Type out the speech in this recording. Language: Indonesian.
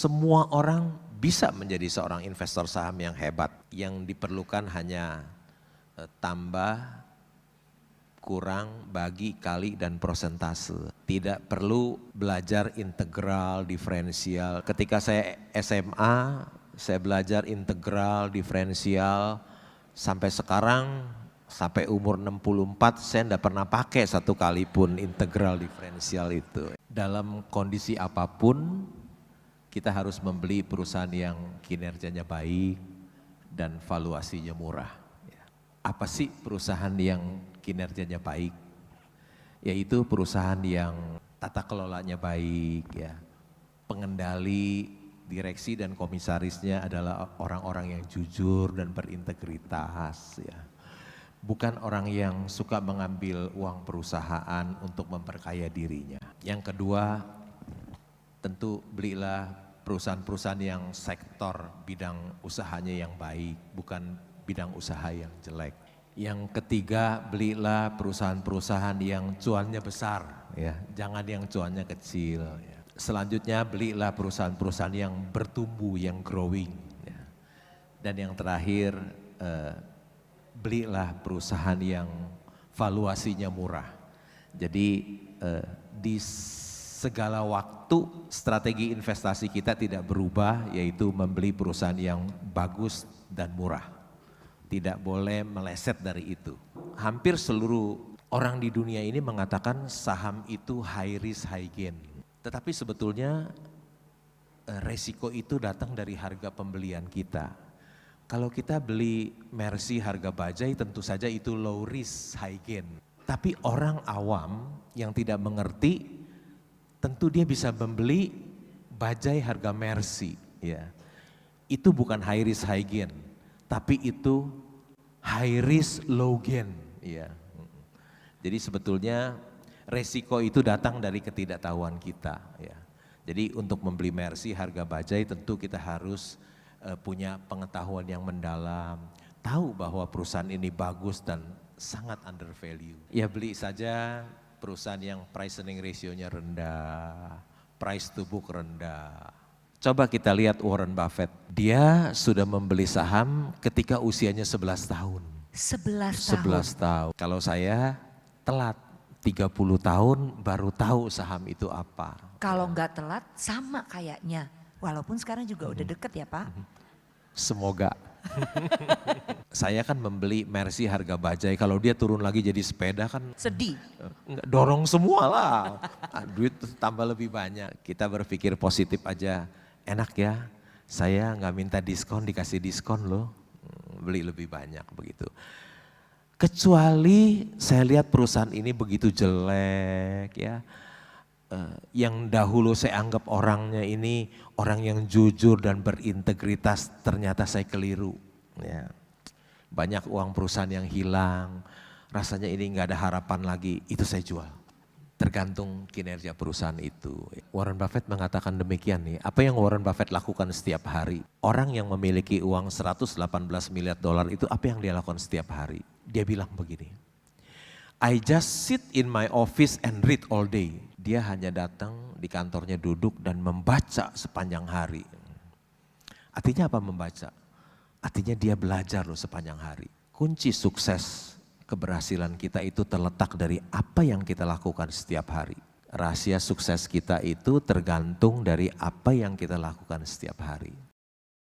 semua orang bisa menjadi seorang investor saham yang hebat. Yang diperlukan hanya tambah, kurang, bagi, kali, dan prosentase. Tidak perlu belajar integral, diferensial. Ketika saya SMA, saya belajar integral, diferensial, sampai sekarang, sampai umur 64, saya tidak pernah pakai satu kali pun integral, diferensial itu. Dalam kondisi apapun, kita harus membeli perusahaan yang kinerjanya baik dan valuasinya murah. Apa sih perusahaan yang kinerjanya baik? Yaitu perusahaan yang tata kelolanya baik, ya. Pengendali, direksi dan komisarisnya adalah orang-orang yang jujur dan berintegritas, ya. Bukan orang yang suka mengambil uang perusahaan untuk memperkaya dirinya. Yang kedua, tentu belilah perusahaan-perusahaan yang sektor bidang usahanya yang baik, bukan bidang usaha yang jelek. Yang ketiga, belilah perusahaan-perusahaan yang cuannya besar, ya, jangan yang cuannya kecil. Ya. Selanjutnya, belilah perusahaan-perusahaan yang bertumbuh, yang growing. Ya. Dan yang terakhir, belilah perusahaan yang valuasinya murah. Jadi di segala waktu strategi investasi kita tidak berubah, yaitu membeli perusahaan yang bagus dan murah. Tidak boleh meleset dari itu. Hampir seluruh orang di dunia ini mengatakan saham itu high risk high gain. Tetapi sebetulnya resiko itu datang dari harga pembelian kita. Kalau kita beli Mercy harga bajai, tentu saja itu low risk high gain. Tapi orang awam yang tidak mengerti, tentu dia bisa membeli bajai harga Mercy. Ya. Itu bukan high risk high gain, tapi itu high risk low gain. Ya. Jadi sebetulnya resiko itu datang dari ketidaktahuan kita. Ya. Jadi untuk membeli Mercy harga bajai tentu kita harus punya pengetahuan yang mendalam, tahu bahwa perusahaan ini bagus dan sangat undervalue. Ya beli saja perusahaan yang price earning ratio-nya rendah, price to book rendah. Coba kita lihat Warren Buffett, dia sudah membeli saham ketika usianya 11 tahun. 11 tahun. Kalau saya telat 30 tahun baru tahu saham itu apa. Kalau enggak telat sama kayaknya. Walaupun sekarang juga udah deket ya Pak. Semoga. Saya kan membeli Mercy harga bajai, kalau dia turun lagi jadi sepeda kan. Sedih. Dorong semua lah. Duit tambah lebih banyak. Kita berpikir positif aja, enak ya. Saya nggak minta diskon, dikasih diskon loh. Beli lebih banyak begitu. Kecuali saya lihat perusahaan ini begitu jelek ya. Yang dahulu saya anggap orangnya ini orang yang jujur dan berintegritas, ternyata saya keliru. Ya. Banyak uang perusahaan yang hilang, rasanya ini nggak ada harapan lagi, itu saya jual. Tergantung kinerja perusahaan itu. Warren Buffett mengatakan demikian nih, apa yang Warren Buffett lakukan setiap hari? Orang yang memiliki uang 118 miliar dolar itu apa yang dia lakukan setiap hari? Dia bilang begini, I just sit in my office and read all day. Dia hanya datang di kantornya duduk dan membaca sepanjang hari. Artinya apa membaca? Artinya dia belajar loh sepanjang hari. Kunci sukses keberhasilan kita itu terletak dari apa yang kita lakukan setiap hari. Rahasia sukses kita itu tergantung dari apa yang kita lakukan setiap hari.